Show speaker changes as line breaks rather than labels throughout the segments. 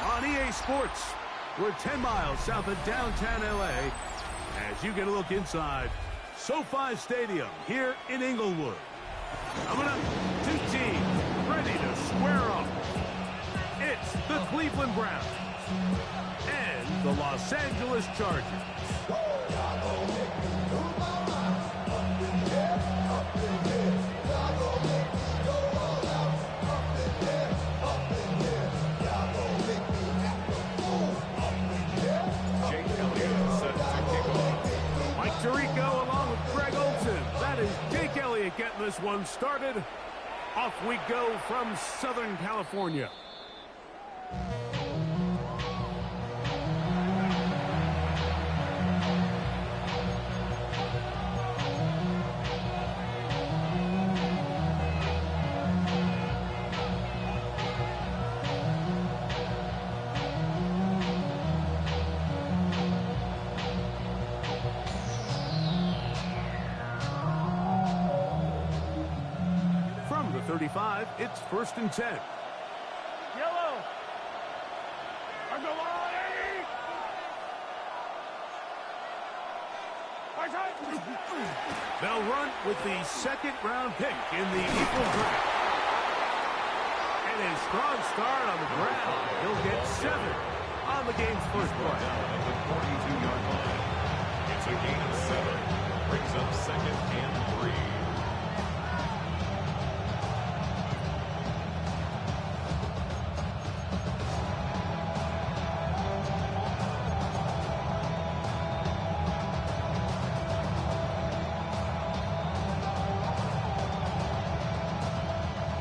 on EA Sports. We're 10 miles south of downtown LA as you get a look inside SoFi Stadium here in Inglewood. Coming up, two teams ready to square off. It's the Cleveland Browns and the Los Angeles Chargers. Mike Tirico along with Greg Olsen. That is Jake Elliott getting this one started. Off we go from Southern California. From the 35, it's 1st and 10.
Yellow.
They'll run with the second-round pick in the equal draft. And a strong start on the ground. He'll get 7 on the game's first play.
At the 42-yard line. It's a gain of 7. Brings up 2nd and 3.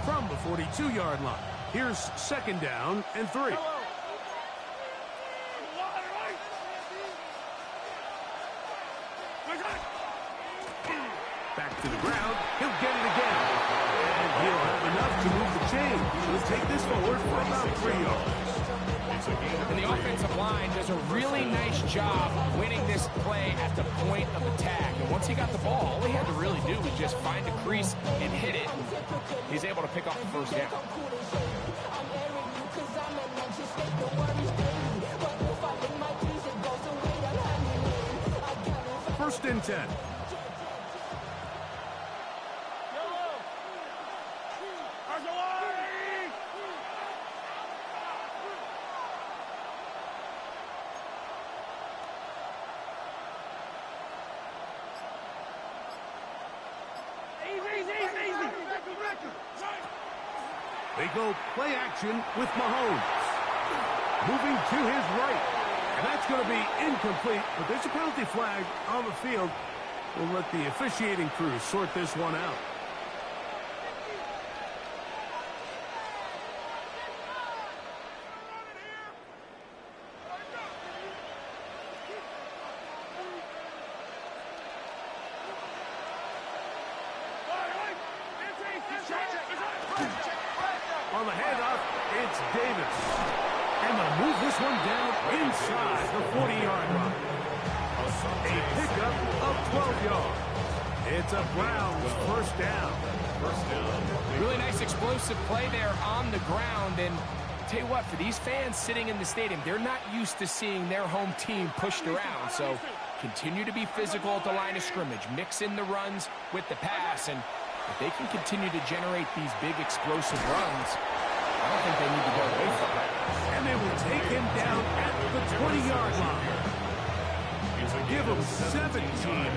From the 42-yard line, here's 2nd down and 3. Back to the ground. He'll get it again. And he'll have enough to move the chain. He'll take this forward for about 3 yards.
And the offensive line does a really nice job winning this play at the point of attack. And once he got the ball, all he had to really do was just find a crease and hit it. He's able to pick up the first down.
1st and 10. They go play action with Mahomes. Moving to his right. And that's going to be incomplete, but there's a penalty flag on the field. We'll let the officiating crew sort this one out. On the handoff, it's Davis. And they'll move this one down inside the 40-yard line. A pickup of 12 yards. It's a Browns first down.
Really nice explosive play there on the ground. And tell you what, for these fans sitting in the stadium, they're not used to seeing their home team pushed around. So continue to be physical at the line of scrimmage. Mix in the runs with the pass. And if they can continue to generate these big explosive runs, I don't think they need to go away from it.
And they will take him down at the 20-yard line. Give them 17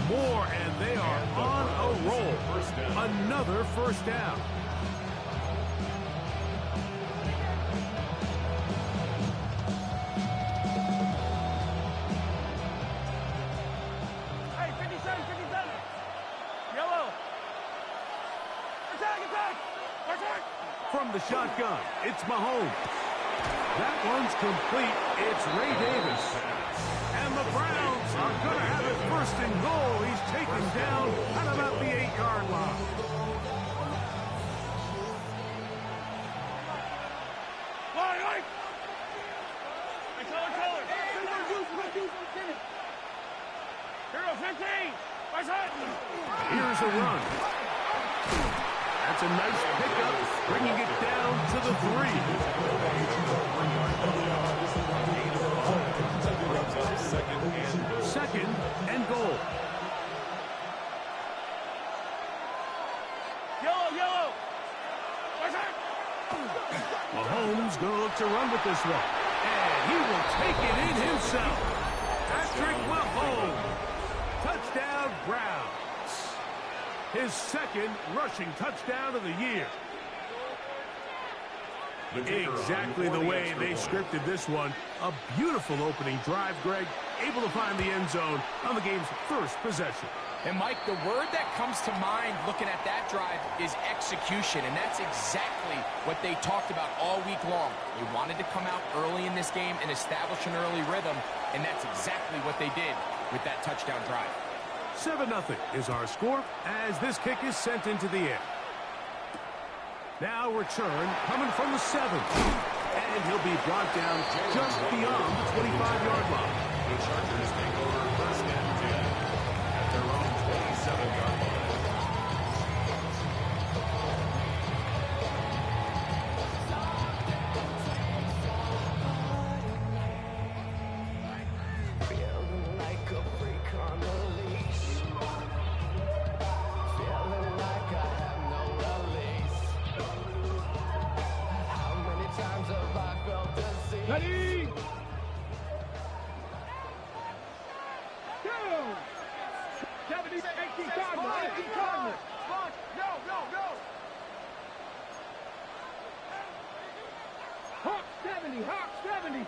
more, and they are on a roll. Another first down.
Hey, 57, 57. Yellow. Attack, attack. Attack.
From the shotgun, it's Mahomes. That one's complete. It's Ray Davis. And the Browns are going to have it 1st and goal. He's taken down at about the 8-yard line.
Line. Hey, color. Hero 15.
Here's a run. That's a nice pickup, bringing it down to the 3. to run with this one. And he will take it in himself. Patrick Mahomes. Touchdown, Browns. His second rushing touchdown of the year. Exactly the way they scripted this one. A beautiful opening drive, Greg. Able to find the end zone on the game's first possession.
And, Mike, the word that comes to mind looking at that drive is execution, and that's exactly what they talked about all week long. They wanted to come out early in this game and establish an early rhythm, and that's exactly what they did with that touchdown drive.
7-0 is our score as this kick is sent into the air. Now return coming from the 7. And he'll be brought down just beyond the 25-yard line.
The Chargers take over first and 10 at their own 27-yard line.
Feeling like a freak on the leash. Feeling like I have no release. How many times have I felt disease?
Ready? Go! 70, 18 Cardinal, 18 Cardinal. No. Hawk 70.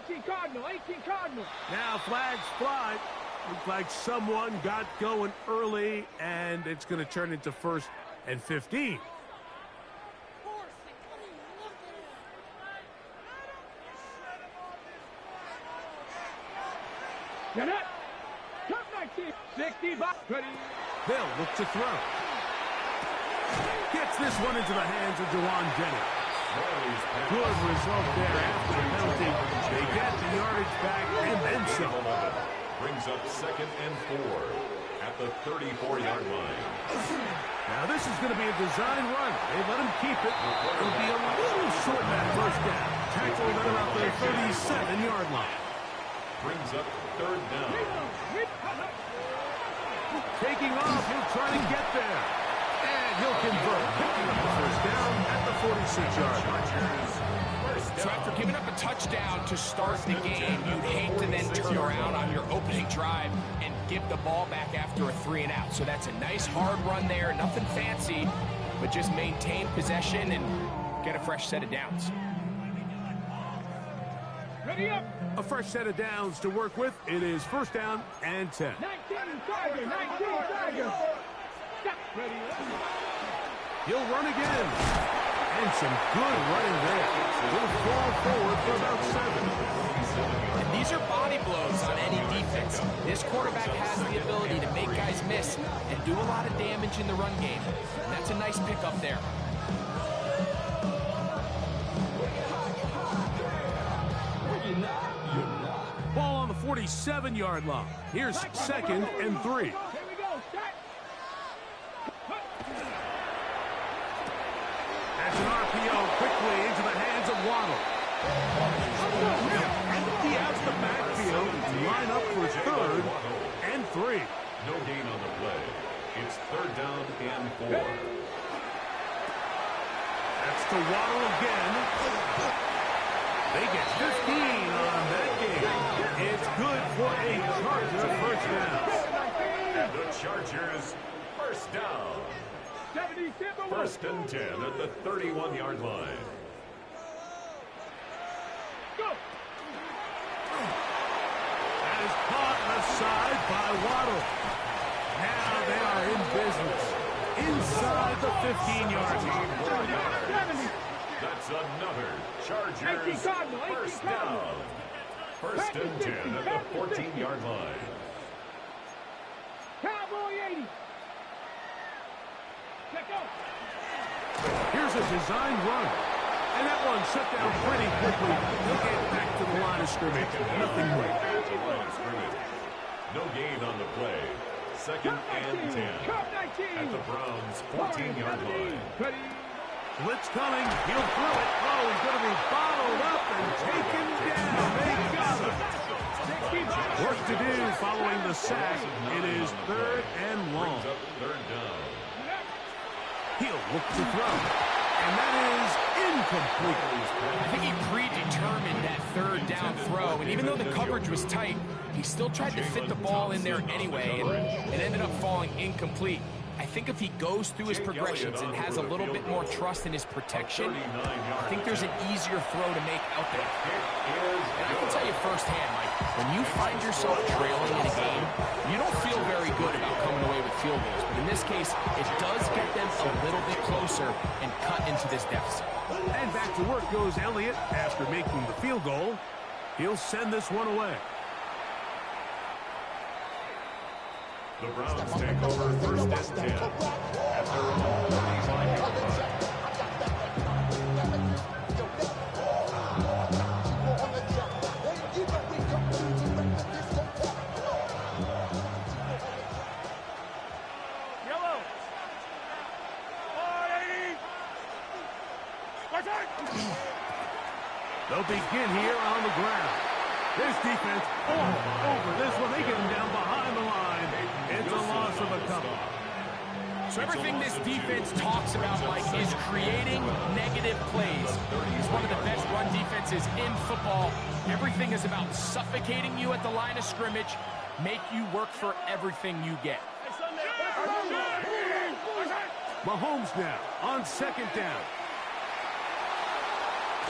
18 Cardinal.
Now flags fly. Looks like someone got going early, and it's going to turn into 1st and 15.
Get it. Top 19. 60 back. Ready.
They'll look to throw. Gets this one into the hands of Jawan Jennings. Good result there after the penalty. They get the yardage back and then some.
Brings up 2nd and 4 at the 34-yard line.
Now this is going to be a design run. They let him keep it. It'll be a little short that first down. Tackled at about the 37-yard line.
Brings up 3rd down.
Taking off, he'll try to get there. And he'll convert, picking up the first down at the 46-yard line.
So after giving up a touchdown to start the game, you'd hate to then turn around on your opening drive and give the ball back after a 3-and-out. So that's a nice hard run there, nothing fancy, but just maintain possession and get a fresh set of downs.
Ready up.
A fresh set of downs to work with. It is 1st down and 10.
19 Tiger. Ready.
He'll run again. And some good running there. He'll fall forward for about 7.
And these are body blows on any defense. This quarterback has the ability to make guys miss and do a lot of damage in the run game. And that's a nice pickup there.
Ball on the 47-yard line. Here's 2nd and 3.
Here we go. Start.
That's an RPO quickly into the hands of Waddle. Empty out the backfield. Line up for 3rd and 3.
No gain on the play. It's 3rd down and 4.
That's to Waddle again. They get 15 on that game. It's good for a Charger first down.
And the Chargers first down.
70 Timberwolves.
1st and 10 at the 31-yard line.
Go.
That is caught aside by Waddle. Now they are in business. Inside the 15-yard line.
70.
That's another Chargers
18 Cardinal, 18
first
Cardinal.
down. 1st and 10 at the 14-yard line.
Cowboy 80. Check out.
Here's a design run. And that one shut down pretty quickly. He'll get back to the line of scrimmage. Nothing more.
At the line of scrimmage. No gain on the play. 2nd and 10 at the Browns' 14-yard line.
Ready.
Blitz coming. He'll throw it. Oh, he's going to be bottled up and taken down. They got him. Work to do following the sack. It is 3rd and long.
Brings up 3rd down.
He'll look to throw. And that is incomplete.
I think he predetermined that third down throw, and even though the coverage was tight, he still tried to fit the ball in there anyway, and it ended up falling incomplete. I think if he goes through his progressions and has a little bit more trust in his protection, I think there's an easier throw to make out there. And I can tell you firsthand, Mike, when you find yourself trailing in a game, you don't feel very good about coming away with field goals. But in this case, it does get them a little bit closer and cut into this deficit.
And back to work goes Elliott after making the field goal. He'll send this one away.
The Browns take over first and 10 at their own 35-yard line.
Yellow. 480.
They'll begin here on the ground. This defense all over this one. They get him down behind the line. It's a loss of a couple.
So everything this defense talks about, Mike, is creating negative plays. It's one of the best run defenses in football. Everything is about suffocating you at the line of scrimmage, make you work for everything you get.
Mahomes now on second down.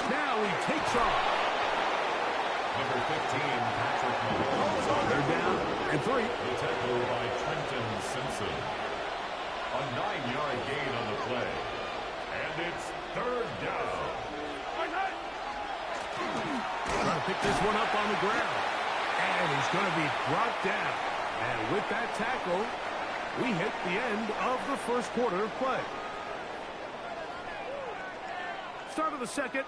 Now he takes off.
Number 15, Patrick Mahomes.
They're down and 3.
The tackle by Trenton Simpson. A 9-yard gain on the play. And it's third down.
Trying to pick this one up on the ground. And he's going to be brought down. And with that tackle, we hit the end of the first quarter of play. Start of the second.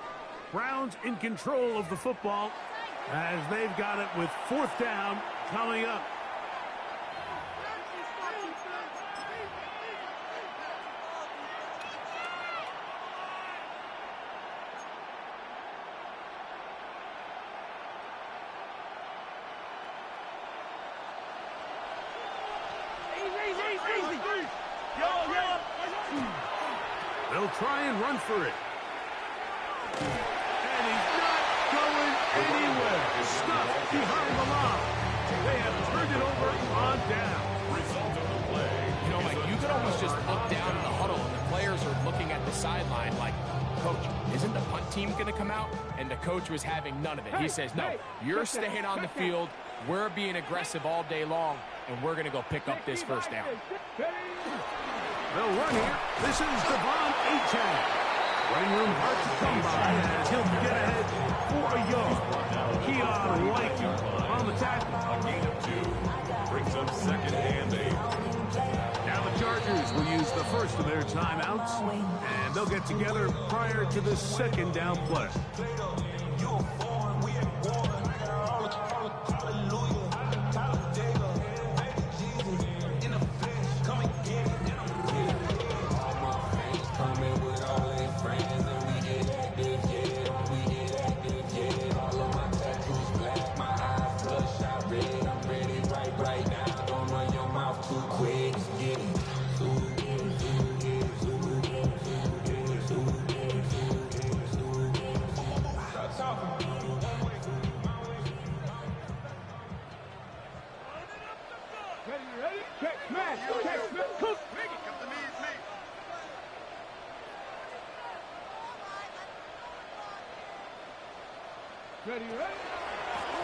Browns in control of the football as they've got it with fourth down coming up. They'll try and run for it. And he's not going anywhere. Stuck behind the line. They have turned it over on down.
Result of the play.
You know, Mike, you could almost just look down in the huddle and the players are looking at the sideline like, Coach, isn't the punt team going to come out? And the coach was having none of it. He says, no, you're staying on the field. We're being aggressive all day long, and we're going to go pick up this first down.
They'll run here. This is Devon Achane. Running room hard to come by as he'll get ahead for a yard. Keon White on the tackle.
A gain of 2. Brings up second and 8.
Now the Chargers will use the first of their timeouts, and they'll get together prior to the second down play.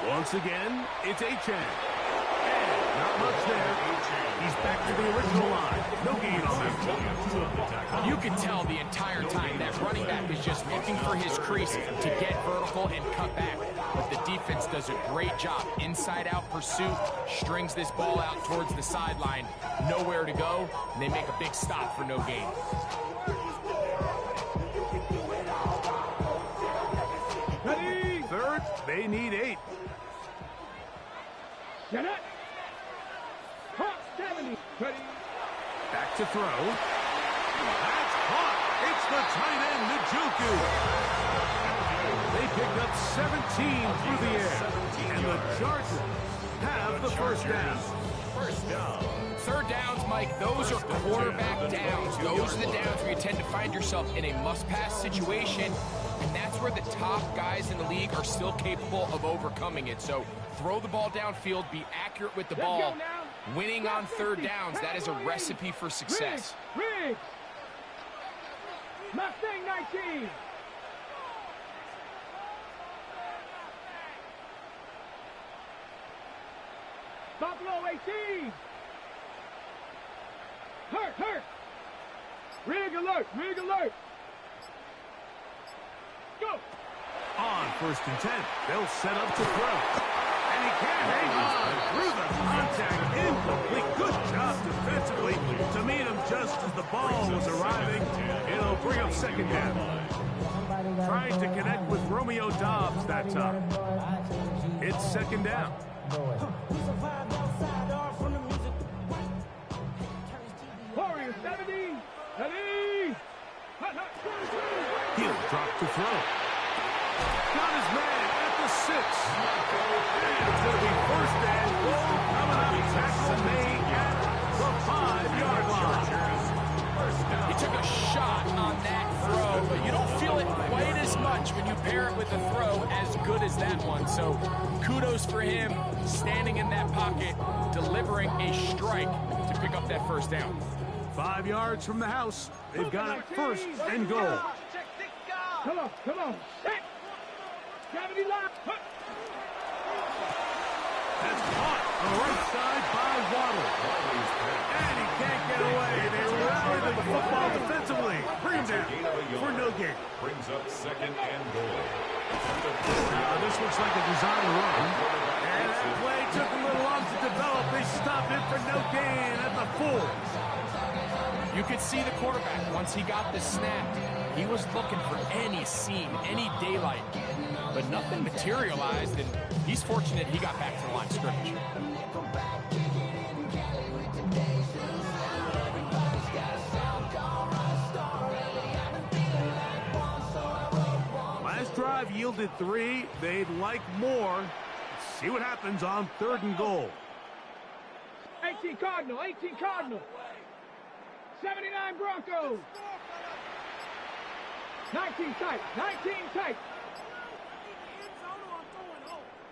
Once again, it's Achane. And not much there. He's back to the original line. No gain on that.
You can tell the entire time that running back is just looking for his crease to get vertical and cut back. But the defense does a great job. Inside-out pursuit, strings this ball out towards the sideline. Nowhere to go, and they make a big stop for no gain.
Third, they need 8.
Get it. Hot 70. Ready.
Back to throw. That's caught. It's the tight end, Njoku. They picked up 17 through the air. And the Chargers have the first down.
First down.
Third downs, Mike, those are quarterback downs. Those are the downs where you tend to find yourself in a must-pass situation, and that's where the top guys in the league are still capable of overcoming it. So throw the ball downfield, be accurate with the ball. Winning on third downs, that is a recipe for success.
Riggs. Mustang 19. Buffalo 18. Hurt. Rig alert. Go.
On 1st and 10, they'll set up to throw. And he can't hang on through the contact. Incomplete. Good job defensively to meet him just as the ball was arriving. It'll bring up 2nd down. Trying to connect with Romeo Doubs that time. It's 2nd down.
Warriors 70. Ready.
He'll drop to throw. Got his man at the 6. And it's going to be 1st and goal coming up. Jackson May at the 5-yard line.
He took a shot on that throw, but you don't feel it quite as much when you pair it with a throw as good as that one. So kudos for him standing in that pocket, delivering a strike to pick up that 1st down.
5 yards from the house. They've got it 1st and goal.
Come on. Set. Gravity lock.
That's caught on the right side by Waddle. And he can't get away. They rally the football defensively. Bring him down for no gain.
Brings up 2nd and goal.
Now this looks like a design run. And that play took a little long to develop. They stopped it for no gain at the 4.
You could see the quarterback, once he got the snap, he was looking for any seam, any daylight, but nothing materialized, and he's fortunate he got back to the line of scrimmage.
Last drive yielded 3. They'd like more. Let's see what happens on 3rd and goal.
18 Cardinal. 79 Broncos. 19 tight.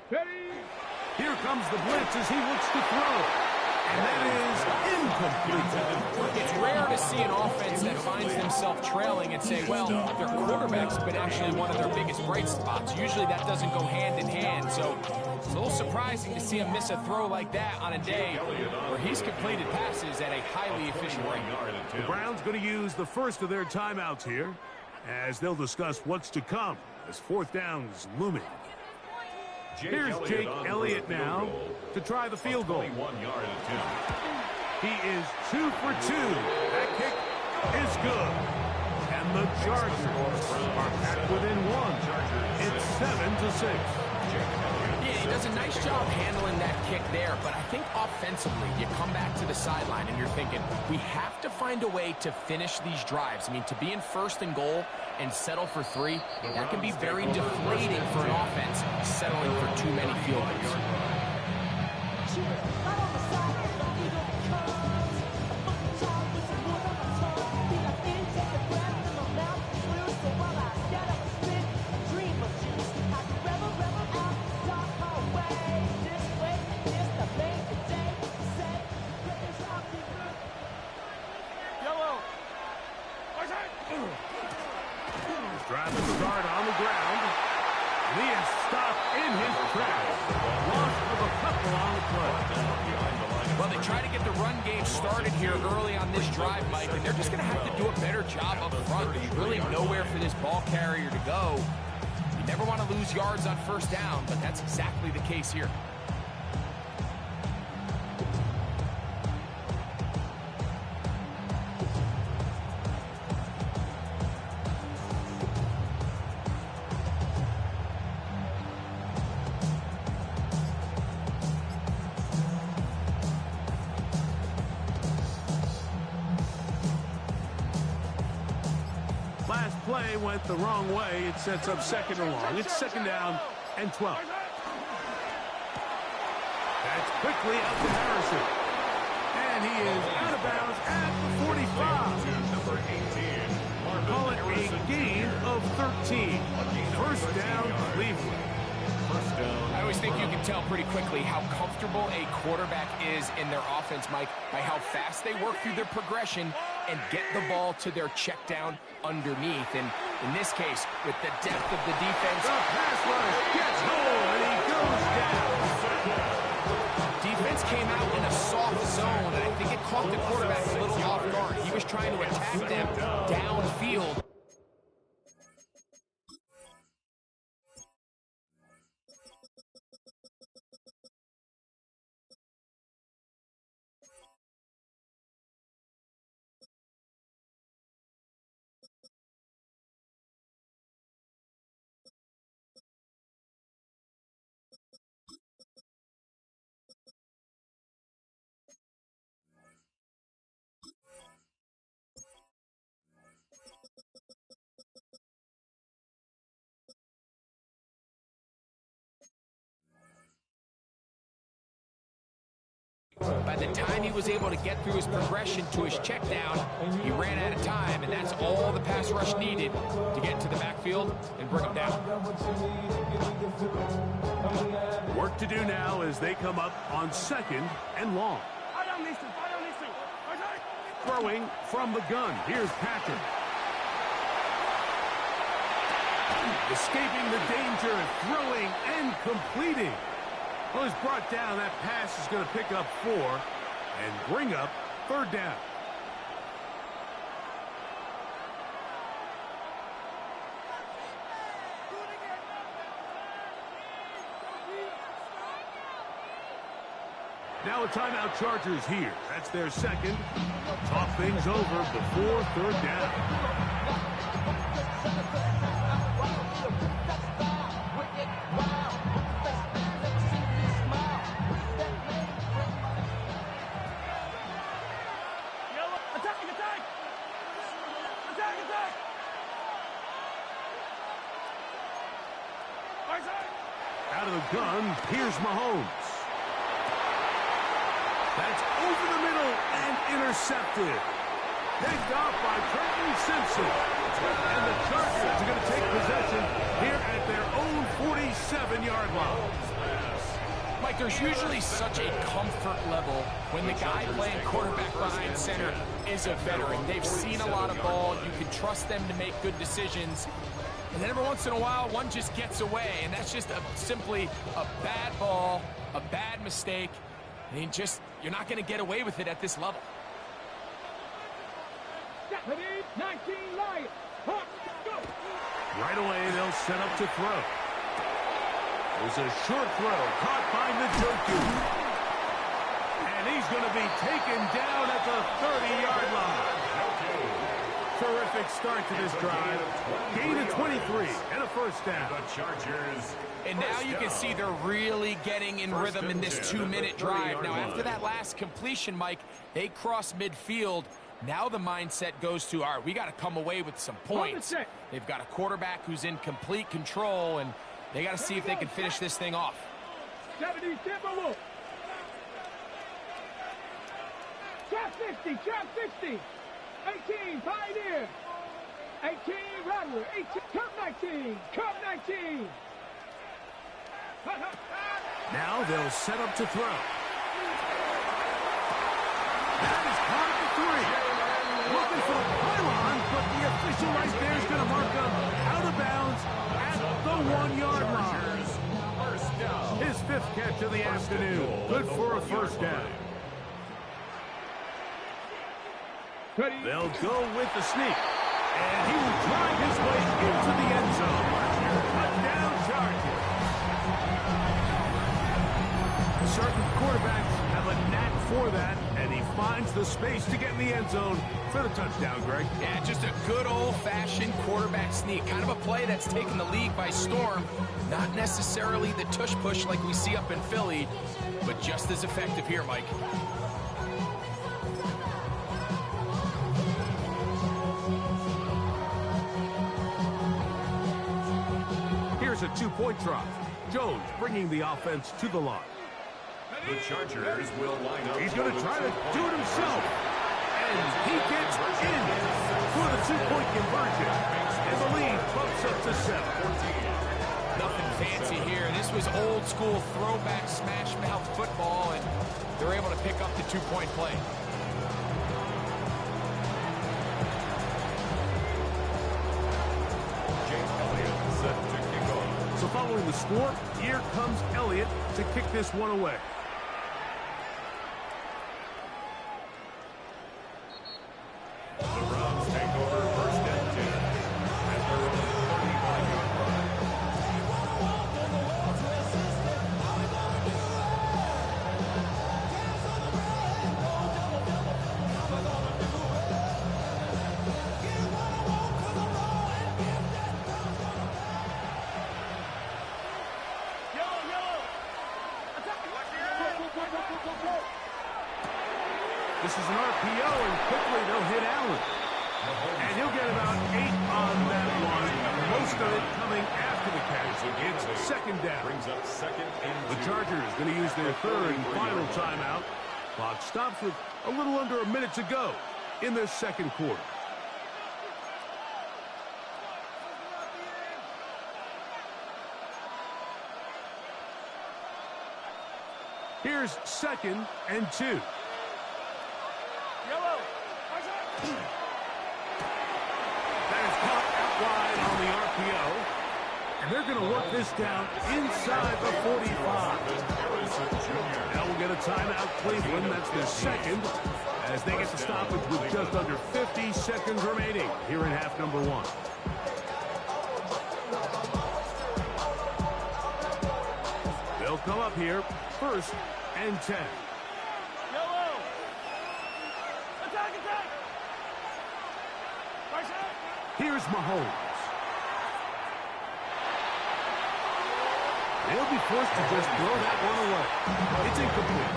Ready.
Here comes the blitz as he looks to throw. And that is incomplete.
It's rare to see an offense that finds themselves trailing and say, well, their quarterback's been actually one of their biggest bright spots. Usually that doesn't go hand in hand, so it's a little surprising to see him miss a throw like that on a day where he's completed passes at a highly efficient rate.
The Browns going to use the first of their timeouts here as they'll discuss what's to come as 4th down is looming. Here's Jake Elliott now to try the field goal.
21-yard attempt.
He is 2 for 2. That kick is good. And the Chargers are back within 1. It's 7-6.
Yeah, he does a nice job handling that kick there, but I think offensively, you come back to the sideline and you're thinking, we have to find a way to finish these drives. I mean, to be in 1st and goal and settle for 3, that can be very deflating for an offense, settling for too many field goals.
Driving start on the ground. He is stopped in his tracks. Lost of a couple on the play.
Well, they try to get the run game started here early on this drive, Mike, and they're just going to have to do a better job up front. There's really nowhere for this ball carrier to go. You never want to lose yards on 1st down, but that's exactly the case here.
Last play went the wrong way. It sets up 2nd and long. It's 2nd down and 12. That's quickly up to Harrison. And he is out of bounds at the 45.
Number 18, Marvin
Call it
Harrison
a gain of 13. First down, Cleveland.
First down.
I always think you can tell pretty quickly how comfortable a quarterback is in their offense, Mike, by how fast they work through their progression and get the ball to their check down underneath. And in this case, with the depth of the defense,
The pass rush gets home, and he goes down.
defense came out in a soft zone, and I think it caught the quarterback a little off guard. He was trying to attack them downfield. By the time he was able to get through his progression to his check down, he ran out of time, and that's all the pass rush needed to get into the backfield and bring him down.
Work to do now as they come up on 2nd and long. Throwing from the gun. Here's Patrick. Escaping the danger, throwing and completing. Well, he's brought down. That pass is going to pick up 4 and bring up 3rd down. Now a timeout, Chargers here. That's their 2nd. Talk things over before 3rd down. Out of the gun, here's Mahomes. That's over the middle and intercepted. Picked off by Trenton Simpson. And the Chargers are going to take possession here at their own 47-yard line.
Mike, there's usually such a comfort level when the guy playing quarterback behind center is a veteran. They've seen a lot of ball. You can trust them to make good decisions. And then every once in a while, one just gets away, and that's just simply a bad ball, a bad mistake. I mean, you're not going to get away with it at this level.
19 Lions.
Right away, they'll set up to throw. There's a short throw caught by Njoku. And he's going to be taken down at the 30-yard line. Terrific start to this drive. Gain of 23 and a first down.
The Chargers.
And now you can see they're really getting in rhythm in this 2-minute drive. Now, after that last completion, Mike, they cross midfield. Now the mindset goes to, all right, we got to come away with some points. They've got a quarterback who's in complete control, and they got to see if they can finish this thing off.
70 Timberwolves. Trap 60, trap 60. 18 Pioneer. 18 Rattler. 18 Cup 19. Cup 19.
Now they'll set up to throw. That is caught at the 3. Looking for the pylon, but the official right there is going to mark him out of bounds at the 1-yard line. His 5th catch of the afternoon. Good for a first down. They'll go with the sneak. And he will drive his way into the end zone. Touchdown, Chargers. Certain quarterbacks have a knack for that, and he finds the space to get in the end zone for the touchdown, Greg.
Yeah, just a good old-fashioned quarterback sneak. Kind of a play that's taken the league by storm. Not necessarily the tush-push like we see up in Philly, but just as effective here, Mike.
Here's a 2-point try. Jones bringing the offense to the line.
The Chargers will line up.
He's going to try to do it himself. And he gets in for the two-point conversion. And the lead bumps up to 7.
Nothing fancy here. This was old-school throwback smash-mouth football, and they're able to pick up the two-point play.
Jake Elliott set to kick off.
So following the score, here comes Elliott to kick this one away.
The Browns take over first and 10 at their own 35-yard line.
This is an RPO, and quickly they'll hit Allen. And he'll get about 8 on that one. Most of it coming after the catch. It's second down.
Brings up second and
The
2.
Chargers going to use their third and final timeout. Clock stops with a little under a minute to go in the second quarter. Here's second and 2. That is caught out wide on the RPO. And they're going to work this down inside the 45. Now we'll get a timeout, Cleveland. That's their second, as they get the stoppage with just under 50 seconds remaining here in half number 1. They'll come up here, first and 10. Here's Mahomes. They'll be forced to just throw that one away. It's incomplete.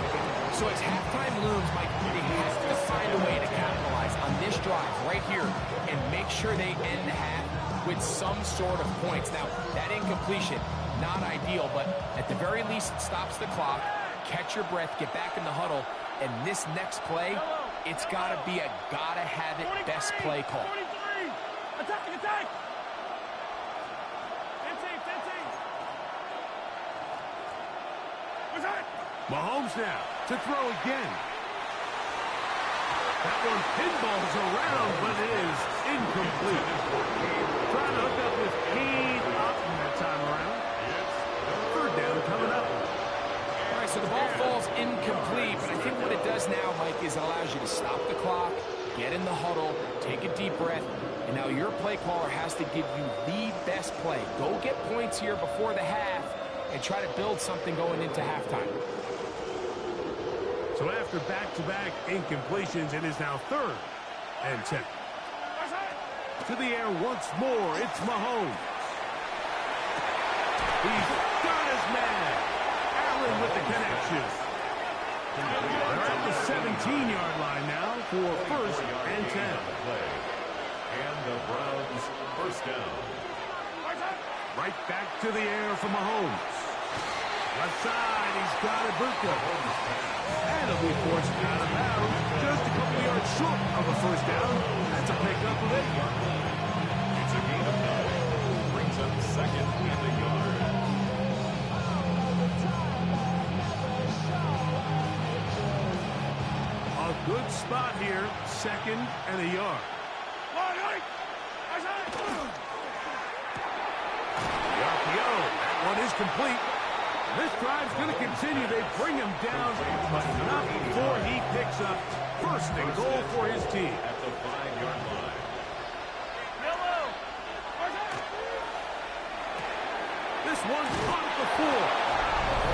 So as halftime looms, Mike, they have to find a way to capitalize on this drive right here and make sure they end the half with some sort of points. Now, that incompletion, not ideal, but at the very least, it stops the clock. Catch your breath, get back in the huddle, and this next play, it's got to be a gotta-have-it best play call.
Attack!
Mahomes now to throw again. That one pinballs around, but it is incomplete. Trying to hook up with Keen Upton that time around. Third down coming up.
All right, so the ball falls incomplete, but I think what it does now, Mike, is it allows you to stop the clock, get in the huddle, take a deep breath, and now your play caller has to give you the best play. Go get points here before the half and try to build something going into halftime.
So after back-to-back incompletions, it is now third and 10. To the air once more, it's Mahomes. He's got his man. Allen with the connection. They're at the 17-yard line now for first and 10.
And the Browns first down.
Right back to the air for Mahomes. Left side, he's got Ibuka. And he'll be forced out of bounds. Just a couple yards short of a first down. That's a pickup of 8.
It's a gain of 9. Brings up second and a yard.
A good spot here, second and a yard. The RPO, that one is complete. This drive's going to continue. They bring him down, but not before he picks up first and goal for his team.
At the 5-yard line.
This one's caught at the 4.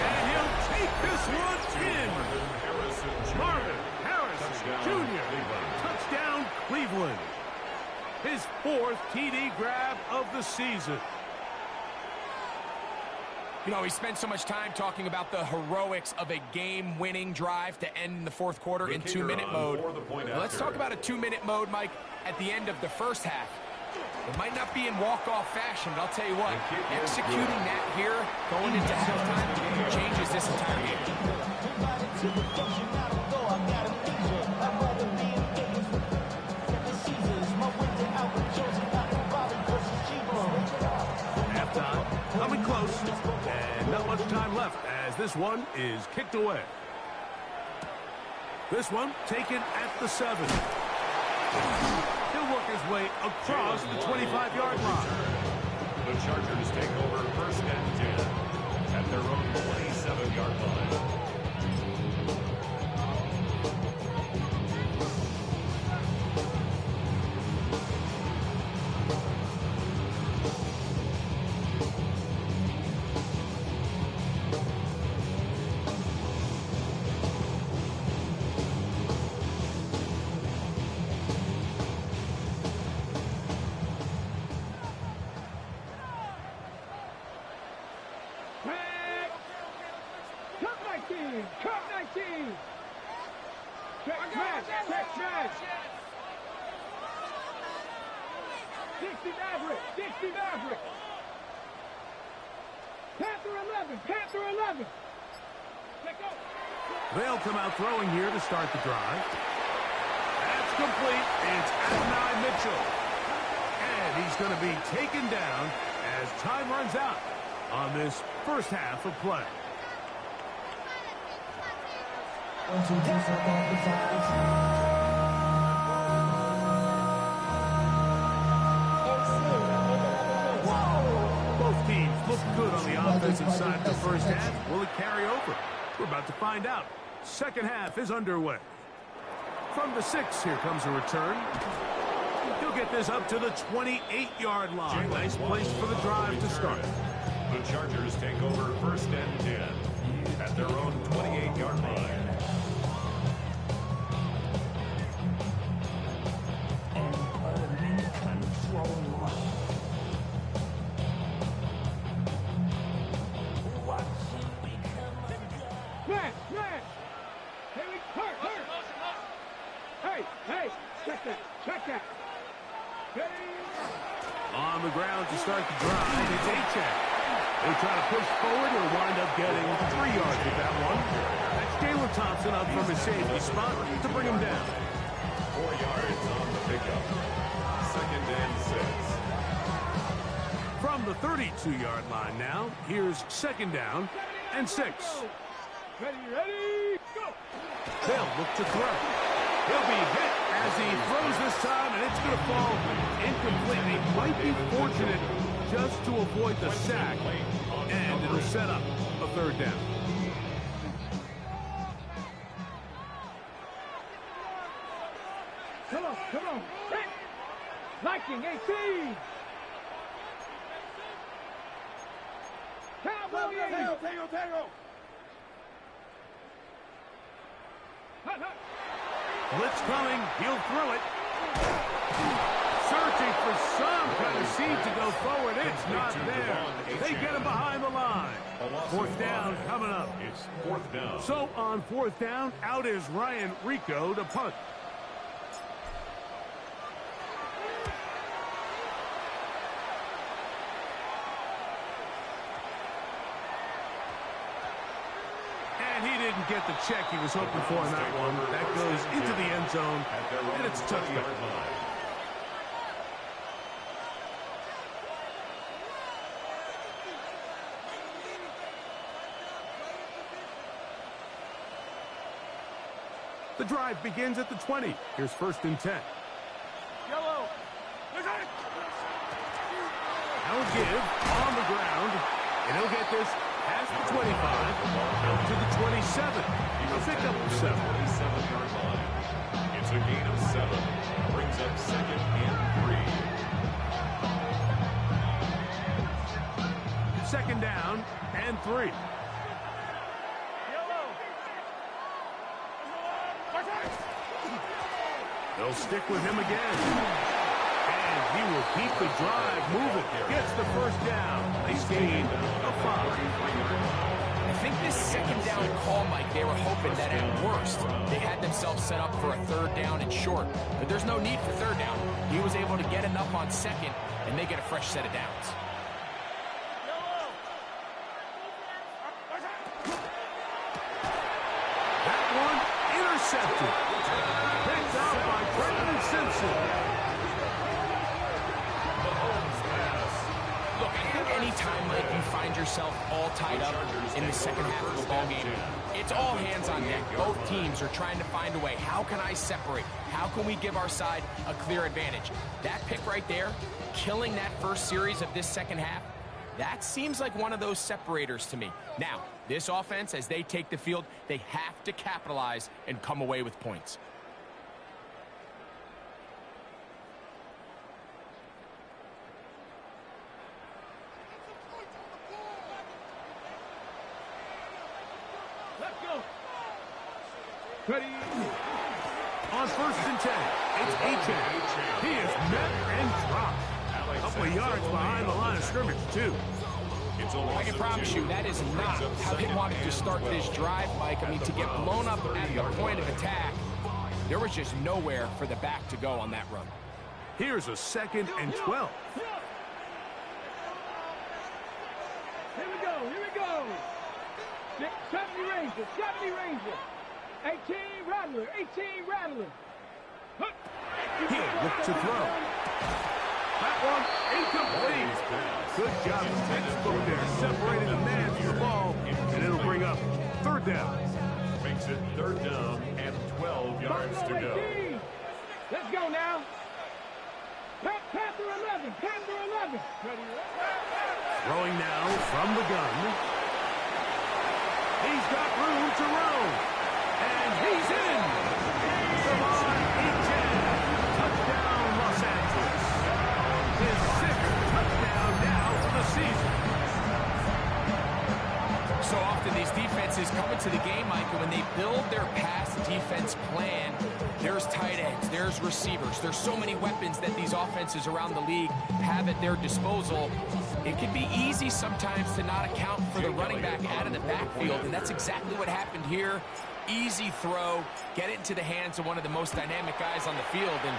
And he'll take this one in. Marvin Harrison Jr. Touchdown, Cleveland. His 4th TD grab of the season.
You know, we spent so much time talking about the heroics of a game-winning drive to end the fourth quarter in 2-minute mode. Well, let's talk about a 2-minute mode, Mike, at the end of the first half. It might Might not be in walk-off fashion, but I'll tell you what, executing that here, going into halftime, changes this entire game.
Coming close, and not much time left as this one is kicked away. This one taken at the 7. He'll work his way across the 25-yard line.
The Chargers take over 1st and 10 at their own 27-yard line.
Cup 19! Check match! Dixie Maverick! Panther 11!
They'll come out throwing here to start the drive. That's complete. It's Adonai Mitchell. And he's going to be taken down as time runs out on this first half of play. Both teams look good on the offensive side of the first half. Will it carry over? We're about to find out. Second half is underway. From the 6, here comes a return. He'll get this up to the 28-yard line. Nice place for the drive to start.
The Chargers take over 1st and 10 at their own 28-yard line.
Hey, check that.
On the ground to start the drive, it's A-Check. They try to push forward and wind up getting 3 yards with that one. That's Jalen Thompson up from his safety spot to bring him down.
4 yards on the pickup. 2nd and 6.
From the 32-yard line now, here's 2nd down and 6.
Ready, go!
They'll look to throw. He'll be hit as he throws this time, and it's going to fall incomplete. He might be fortunate just to avoid the sack, and it'll set up a 3rd down.
Come on. Liking 18. Cowboy 80. Tango.
Blitz coming. He'll throw it. Searching for some kind of seed to go forward. It's not there. They get him behind the line. 4th down coming up.
It's 4th down.
So on 4th down, out is Ryan Rico to punt. And he didn't get the check he was hoping for in that one. That goes into the end zone, and it's a touchdown. The drive begins at the 20. Here's 1st and 10.
Yellow.
Now give on the ground, and he'll get this past the 25, out to the 27. He'll pick up 7.
27-yard line. It's a gain of 7. Brings up 2nd and 3.
2nd down and 3. They'll stick with him again. And he will keep the drive moving. Gets the 1st down. They gain a 5.
I think this second down call, Mike, they were hoping that at worst they had themselves set up for a third down and short. But there's no need for third down. He was able to get enough on second, and they get a fresh set of downs.
That one intercepted. Picked out by Brendan Simpson.
Look, I think anytime, Mike, you find yourself all tied up in the second half of a ball game, it's all hands on deck. Both teams are trying to find a way. How can I separate? How can we give our side a clear advantage? That pick right there, killing that first series of this second half, that seems like one of those separators to me. Now, this offense, as they take the field, they have to capitalize and come away with points.
Let's go. Ready.
On 1st and 10, it's Achane. He is met and dropped. A couple of yards behind the line of scrimmage, too.
I can promise you that is not how they wanted to start this drive, Mike. I mean, to get blown up at the point of attack, there was just nowhere for the back to go on that run.
Here's a 2nd and 12.
Here we go. Here we go. 70 Ranger. 70 Ranger. 18 Rattler. 18 Rattler.
He'll look to throw. That one incomplete. Good job, textbook there, separating the man from the ball, and it'll bring up 3rd down.
Makes it 3rd down and 12 yards to go.
Let's go now. Panther 11. Panther 11. Ready.
Throwing now from the gun. He's got room to roam. And he's in. Come on, Achane. Touchdown, Los Angeles. His 6th touchdown now for the season.
So often these defenses come into the game, Mike, and when they build their pass defense plan, there's tight ends, there's receivers, there's so many weapons that these offenses around the league have at their disposal. It can be easy sometimes to not account for the running back out of the backfield, and that's exactly what happened here. Easy throw, get it into the hands of one of the most dynamic guys on the field, and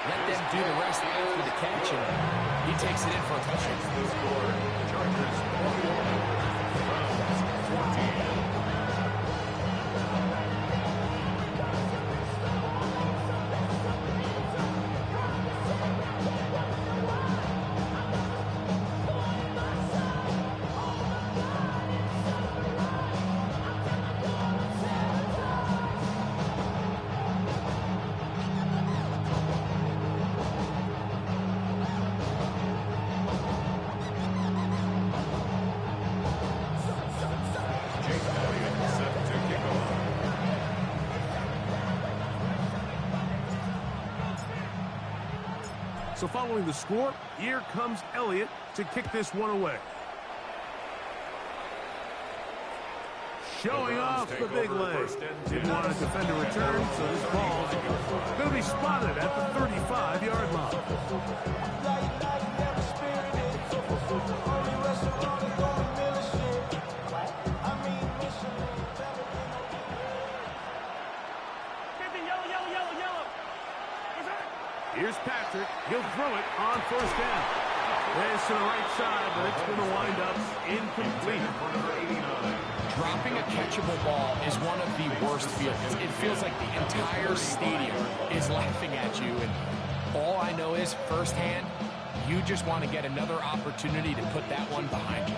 let them do the rest after the catch, and he takes it in for a touchdown.
The score, Chargers 41, Browns 14.
So following the score, here comes Elliott to kick this one away. Showing off the big leg. Didn't want to defend a return, so this ball's going to be spotted at the 35-yard line. Here's Patrick. He'll throw it on 1st down. It's to the right side, but it's going to wind up incomplete.
Dropping a catchable ball is one of the worst feelings. It feels like the entire stadium is laughing at you, and all I know is firsthand, you just want to get another opportunity to put that one behind you.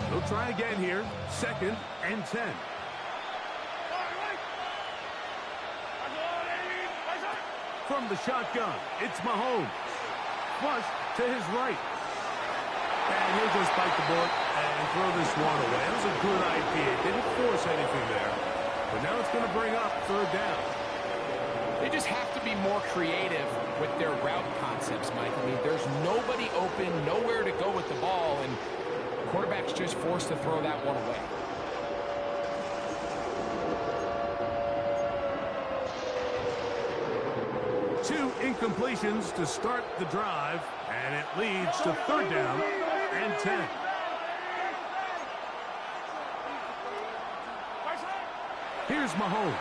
They'll try again here. 2nd and 10. From the shotgun, it's Mahomes. Flush to his right. And he'll just bite the bullet and throw this one away. It was a good idea. Didn't force anything there. But now it's going to bring up 3rd down.
They just have to be more creative with their route concepts, Mike. I mean, there's nobody open, nowhere to go with the ball, and the quarterback's just forced to throw that one away.
Two incompletions to start the drive, and it leads to 3rd down and 10. Here's Mahomes.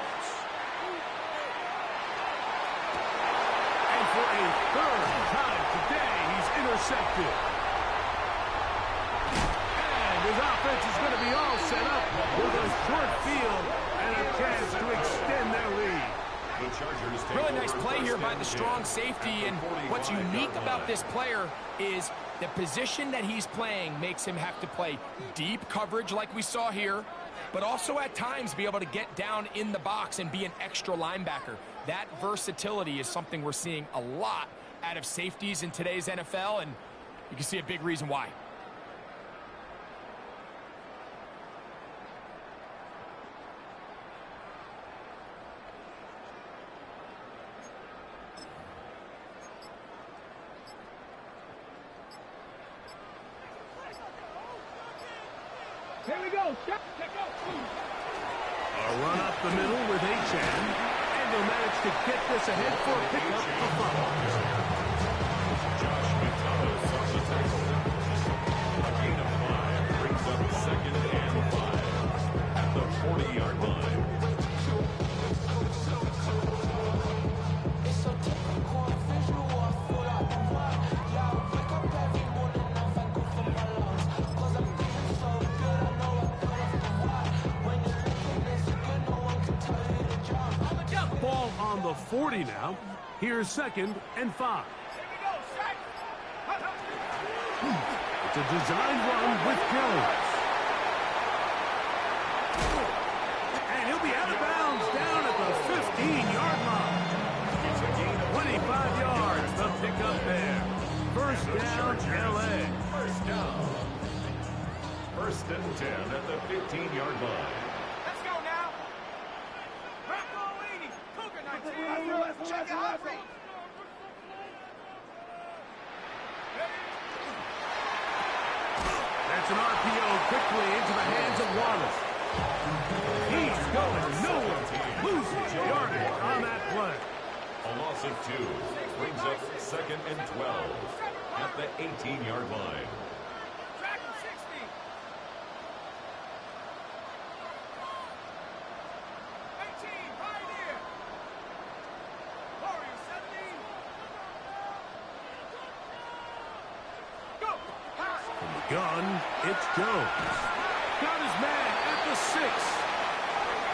And for a third time today, he's intercepted. And his offense is going to be all set up with a short field and a chance to extend their lead.
Really nice play here by the strong safety, and what's unique about this player is the position that he's playing makes him have to play deep coverage like we saw here, but also at times be able to get down in the box and be an extra linebacker. That versatility is something we're seeing a lot out of safeties in today's NFL, and you can see a big reason why.
Here we go. Shot. Check out.
A run up the middle with Achane, and they'll manage to get this ahead for a pickup for Flowers.
Josh McDonald on the tackle. A gain of 5 brings up 2nd and 5 at the 40-yard line.
Ball on the 40 now. Here's 2nd and 5. It's a design run with Jones. And he'll be out of bounds down at the 15-yard line. It's a gain of 25 yards. The pickup there. First down, L.A.
First down. 1st and 10 at the 15-yard line.
Let's go now. Rocco Leedy. Cougar 19. Let's check it out.
That's an RPO quickly into the hands of Wallace. He's going nowhere. Loses yardage on that play.
A loss of 2 brings up 2nd and 12 at the 18-yard line.
Track him 60. 18, Pioneer. Warrior 70. Go. Pass.
Gun, it's Jones. Got his man at the 6.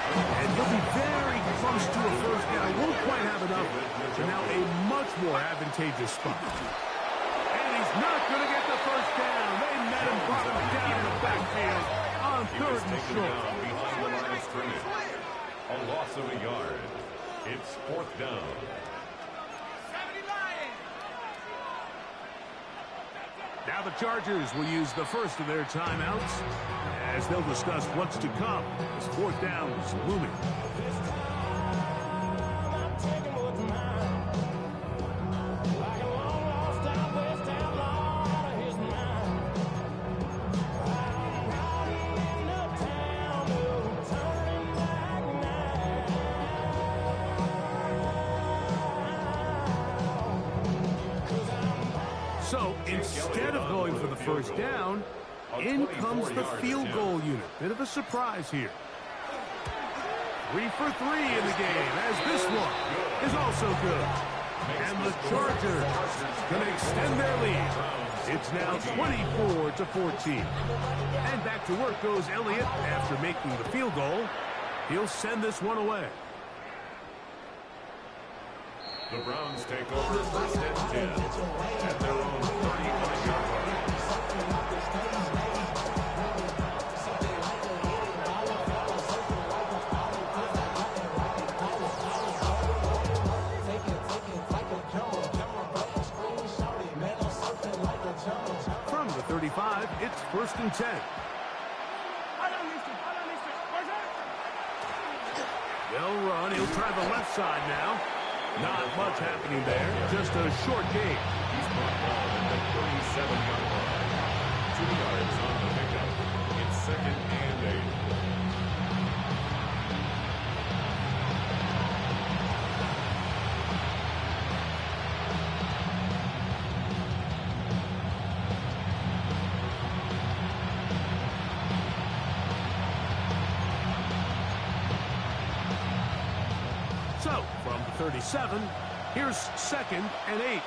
And he'll be very close to a first down. Won't quite have enough. So now a much more advantageous spot. And he's not going to get the first down. They met him properly down in the backfield on 3rd and short.
Behind the line of scrimmage. A loss of a yard. It's 4th down.
70 Lions.
Now the Chargers will use the first of their timeouts as they'll discuss what's to come as 4th down is looming. So instead of going for the first down, in comes the field goal unit. Bit of a surprise here. 3 for 3 in the game, as this one is also good. And the Chargers going to extend their lead. It's now 24-14. And back to work goes Elliott after making the field goal. He'll send this one away.
The Browns take over 1st and 10 at their own 35-yard line.
From the 35, it's 1st and 10. They'll run. He'll try the left side now. Not much happening there. Just a short gain.
He's brought ball at the 37-yard line. 2 yards on the pickup. It's 2nd and 8.
37. Here's 2nd and 8.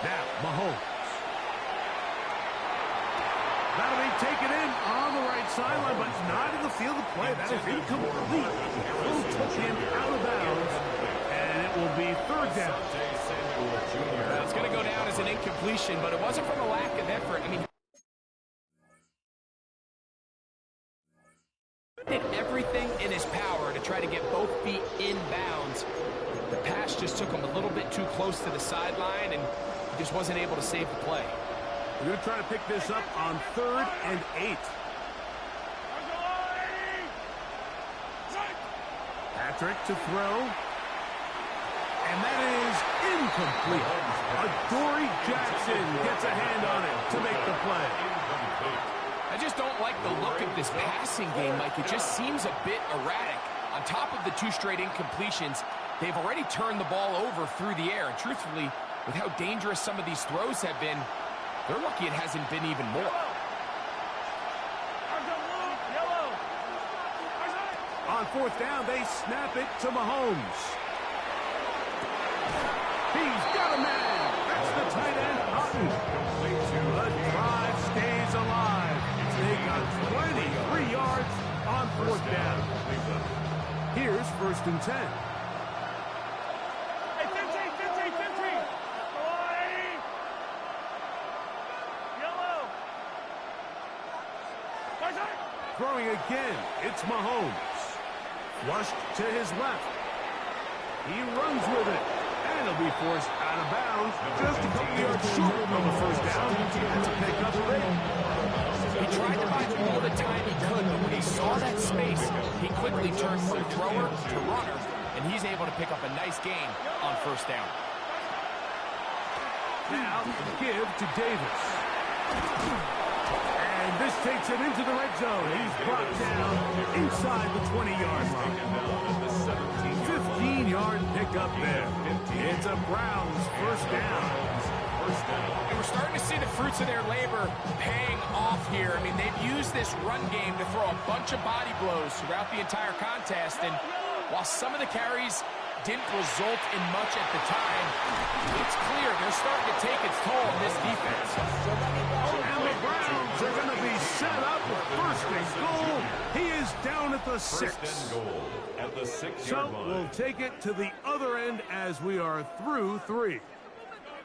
Now, Mahomes. That'll be taken in on the right sideline, but not in the field of play. That is incomplete. Will took him out of bounds, and it will be 3rd down.
It's going to go down as an incompletion, but it wasn't from a lack of effort. I mean, he did everything in his power to try to get both feet in bounds. The pass just took him a little bit too close to the sideline, and he just wasn't able to save the play.
We're going to try to pick this up on 3rd and 8. Patrick to throw. And that is incomplete. Adoree Jackson gets a hand on it to make the play.
I just don't like the look of this passing game, Mike. It just seems a bit erratic. On top of the 2 straight incompletions, they've already turned the ball over through the air. And truthfully, with how dangerous some of these throws have been, they're lucky it hasn't been even more.
On 4th down, they snap it to Mahomes. He's got a man. That's the tight end, Hutton. The drive stays alive. They got 23 yards on 4th down. Here's 1st and 10. Throwing again, it's Mahomes. Flushed to his left. He runs with it. And he'll be forced out of bounds. Just a couple yards short on the 1st down. That's a pickup of 8.
He tried to buy all the time he could, but when he saw that space, he quickly turned from thrower to runner, and he's able to pick up a nice gain on 1st down.
Now, give to Davis. And this takes him into the red zone. He's brought down inside the 20-yard line. 15-yard pickup there. It's a Browns 1st down.
And we're starting to see the fruits of their labor paying off here. I mean, they've used this run game to throw a bunch of body blows throughout the entire contest. And while some of the carries didn't result in much at the time, it's clear they're starting to take its toll on this defense.
And the Browns are going to be set up with 1st and goal. He is down at the 6.
1st and goal at the 6-yard
So
line.
we'll take it to the other end as we are through 3.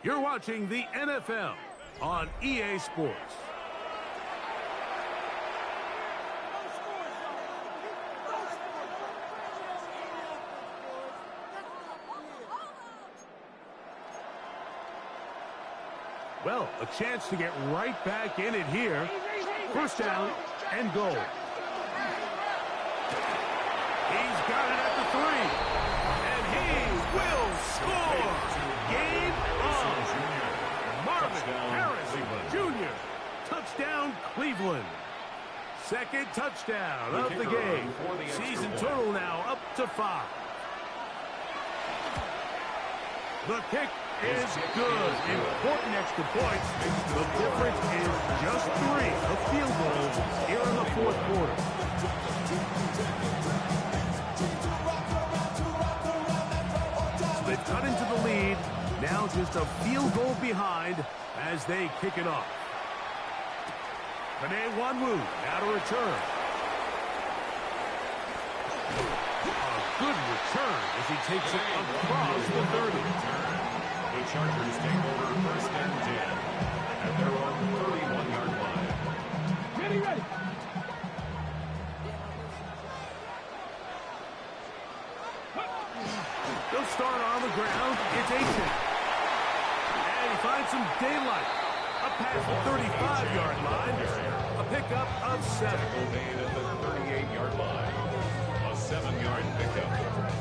You're watching the NFL on EA Sports. Well, a chance to get right back in it here. 1st down and goal. He's got it at the 3. And he will score. Game on. Marvin Harrison Jr. Touchdown, Cleveland. 2nd touchdown of the game. Season total now up to 5. The kick is good. Important extra points. The difference is just 3 of field goals here in the 4th quarter. So they've cut into the lead. Now just a field goal behind as they kick it off. Penei Wanwu now to return. A good return as he takes it across the 30.
The Chargers take over 1st and 10 at their own 31-yard line.
Ready, ready.
They'll start on the ground. It's Aiken. And he finds some daylight. Up past the 35-yard line. A pickup of 7.
Made at the 38-yard line. A 7-yard pickup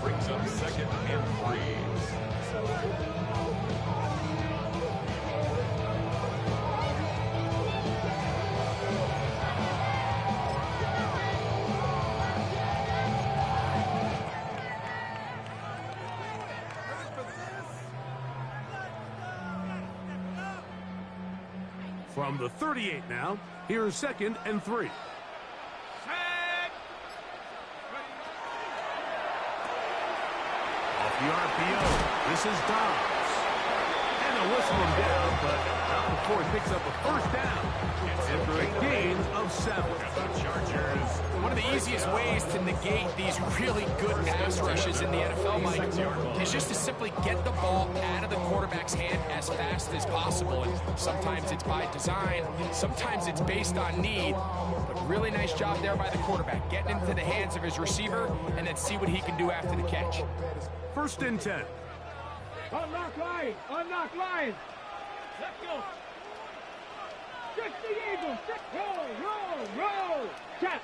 brings up 2nd and 3.
From the 38 now, here's 2nd and 3. the RPO. This is Dobbs. And they'll whistle him down, but not before he picks up a first down. And for a gain of 7.
One of the easiest ways to negate these really good pass rushes in the NFL, Mike, is just to simply get the ball out of the quarterback's hand as fast as possible. And sometimes it's by design, sometimes it's based on need. But really nice job there by the quarterback, getting into the hands of his receiver and then see what he can do after the catch.
1st and 10.
Unlock line. Unlock line. Let's go. Check the Eagles. Check. Roll. Check.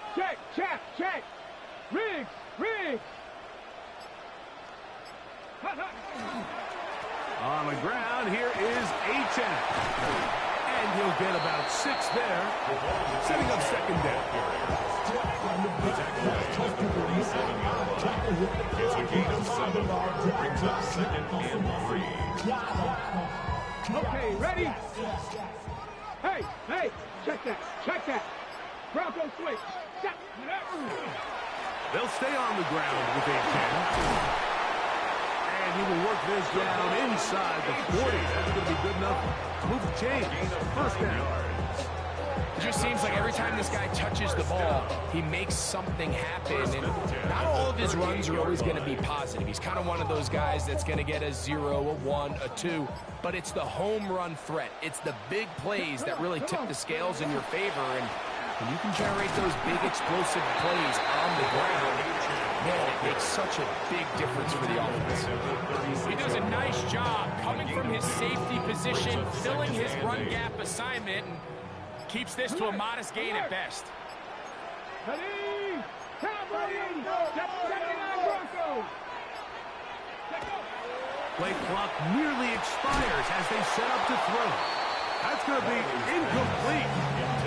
Riggs.
On the ground, here is Achane. And he'll get about 6 there, setting up 2nd down.
It's a gain of 7. Brings up 2nd and 3.
Okay, ready? Hey, check that. Bronco switch. Step.
They'll stay on the ground with Achane. And he will work this down inside the 40. That's going to be good enough to move the chain. 1st down.
It just seems like every time this guy touches the ball, he makes something happen. And not all of his runs are always going to be positive. He's kind of one of those guys that's going to get a 0, a 1, a 2. But it's the home run threat. It's the big plays that really tip the scales in your favor. And when you can generate those big explosive plays on the ground, man, it makes such a big difference for the offense. He does a nice job coming from his safety position, filling his run gap assignment, and keeps this to a modest gain at best.
Ready? Cowboy 80. 79 Broncos.
Play clock nearly expires as they set up to throw. That's going to be incomplete.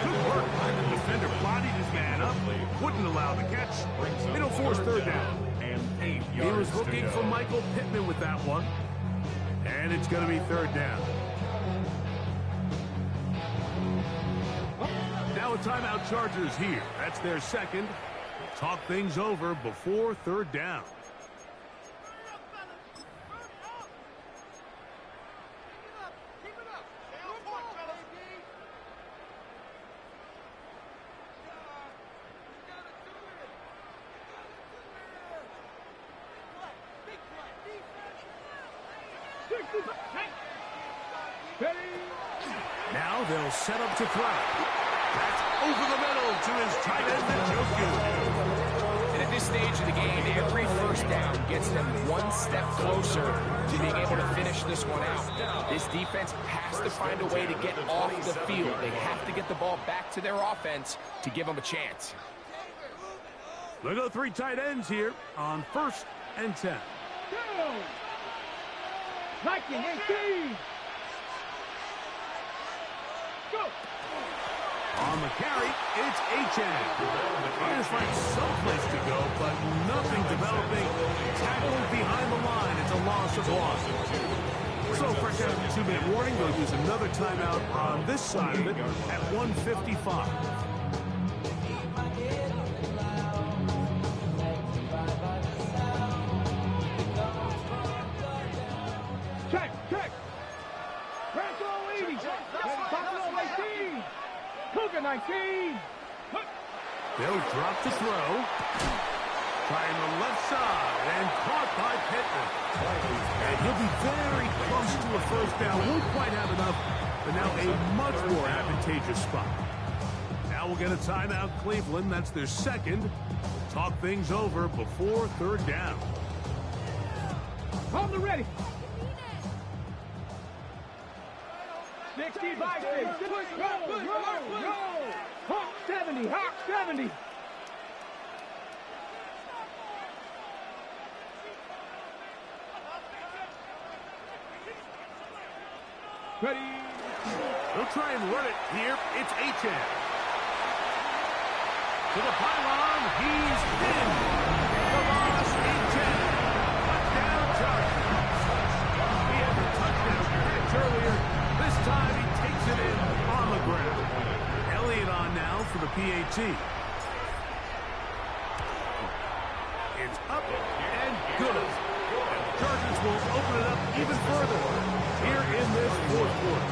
Good work by the defender. Bodied his man up. Wouldn't allow the catch. It'll force 3rd down. He was looking for Michael Pittman with that one. And it's going to be 3rd down. Now a timeout Chargers here. That's their 2nd. Talk things over before 3rd down. Now they'll set up to throw. That's over the middle to his tight end, Njoku.
And at this stage of the game, every 1st down gets them one step closer to being able to finish this one out. This defense has to find a way to get off the field. They have to get the ball back to their offense to give them a chance.
They'll go 3 tight ends here on 1st and 10.
Go. Liking 18. Go.
On the carry, it's Achane. Trying to find someplace to go, but nothing developing. Tackled behind the line. It's a loss of 1. So, fresh out of the 2-minute warning, they'll use another timeout on this side of it at 1:55.
Check. Bronco 80. Buffalo 18. Cougar 19.
They'll drop the throw. Trying the left side and caught by Pittman. And he'll be very close to a 1st down. Won't quite have enough, but now a much more advantageous spot. Now we'll get a timeout, Cleveland. That's their 2nd. Talk things over before 3rd down.
On the ready. 60 by 6. Roll. Hawk 70. Ready.
They'll try and run it here. It's Achane. To the pylon. He's in. The loss, Achane. Touchdown, Chargers. He had the touchdown catch earlier. This time he takes it in on the ground. Elliott on now for the PAT. It's up and good. And the Chargers open it up even further here in this fourth quarter.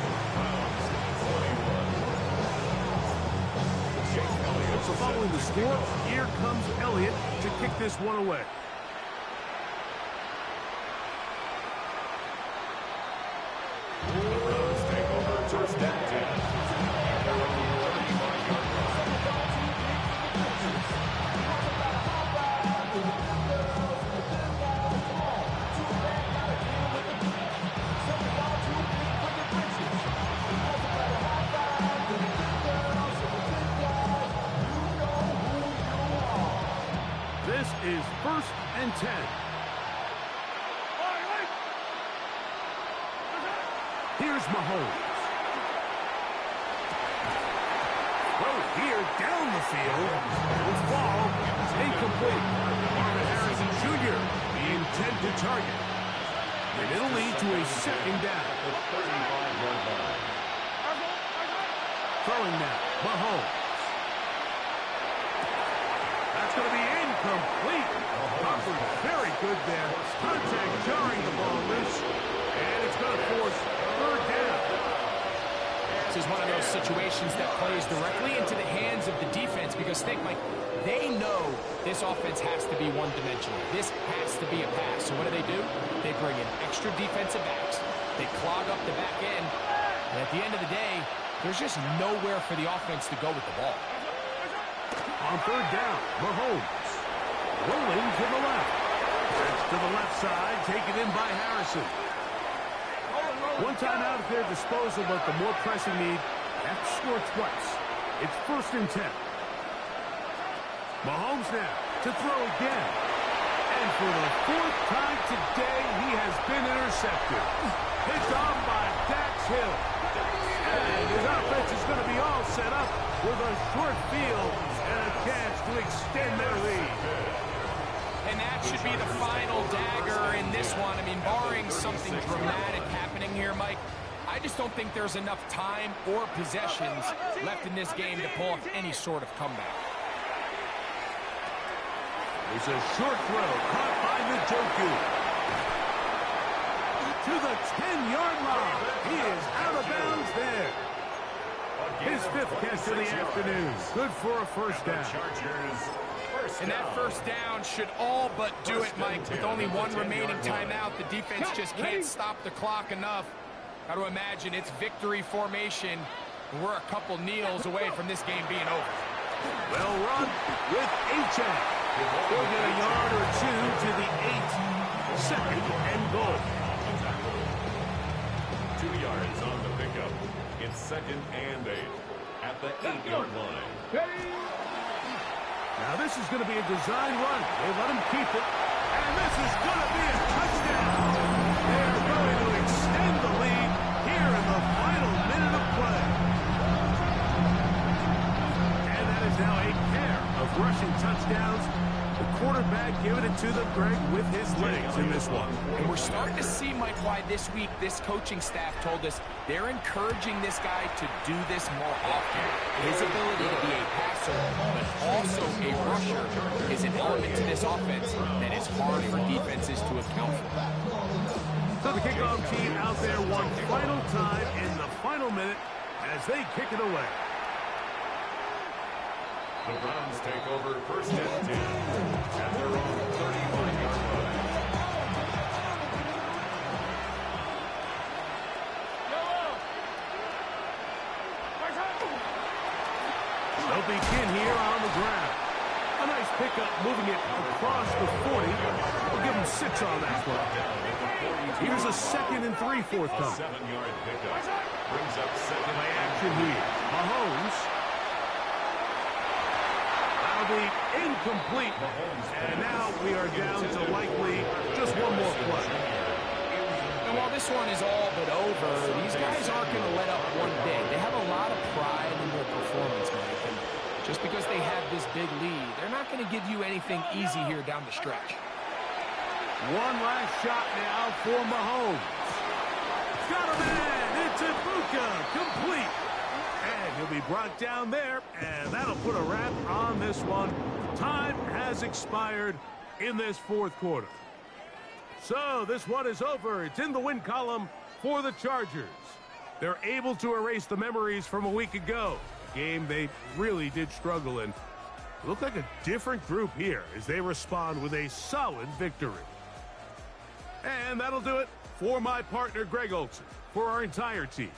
So following the score, here comes Elliott to kick this one away.
The Browns take over first and 10.
This is 1st and 10. Here's Mahomes. Throw here down the field. It's ball incomplete. Marvin Harrison Jr., the intended target. And it'll lead to a second down. Throwing now, Mahomes. That's going to be incomplete. Humphrey very good there. Contact jarring the ball loose. And it's going to force third down.
This is one of those situations that plays directly into the hands of the defense because think, Mike, they know this offense has to be one-dimensional. This has to be a pass. So what do? They bring in extra defensive backs. They clog up the back end. And at the end of the day, there's just nowhere for the offense to go with the ball.
On third down, Mahomes rolling to the left. That's to the left side, taken in by Harrison. One time out at their disposal, but the more pressing need, have to score twice. It's 1st and 10. Mahomes now to throw again. And for the 4th time today, he has been intercepted. Picked on by Dax Hill. And his offense is going to be all set up with a short field and a chance to extend their lead.
And that should be the final dagger in this one. I mean, barring something dramatic happening here, Mike, I just don't think there's enough time or possessions left in this game to pull off any sort of comeback.
There's a short throw caught by Njoku. To the 10-yard line. He is out of bounds there. His 5th catch of the afternoon. Good for a first down.
And that first down should all but do it, Mike. With only one remaining timeout, the defense just can't stop the clock enough. Got to imagine it's victory formation. We're a couple kneels away from this game being over.
Well run with Achane. He'll get a yard or two to the 8. 2nd and goal.
2 yards on the pickup. It's 2nd and 8 at the 8-yard line.
Now this is going to be a design run. They let him keep it. And this is going to be a touchdown. They're going to extend the lead here in the final minute of play. And that is now a pair of rushing touchdowns. The quarterback giving it to them, Greg, with his legs in this one.
And we're starting to see, Mike, why this week this coaching staff told us they're encouraging this guy to do this more often. His ability to be a passer, but also a rusher, is an element to this offense that is hard for defenses to account for.
So the kickoff team out there one final time in the final minute as they kick it away.
The Browns take over 1st and 10 at their own 35-yard line.
They'll begin here on the ground. A nice pickup moving it across the 40. We'll give them 6 on that one. Here's a 2nd and 3 forthcoming.
7-yard pickup brings up 2nd
Play action here. Mahomes. That'll be incomplete. And now we are down to likely just one more play.
And while this one is all but over, these guys aren't going to let up one bit. They have a lot of pride in their performance, Mike. And just because they have this big lead, they're not going to give you anything easy here down the stretch.
One last shot now for Mahomes. Got a man. It's Ibuka. Complete. And he'll be brought down there, and that'll put a wrap on this one. Time has expired in this 4th quarter. So this one is over. It's in the win column for the Chargers. They're able to erase the memories from a week ago, a game they really did struggle in. Look like a different group here as they respond with a solid victory. And that'll do it for my partner, Greg Olson, for our entire team.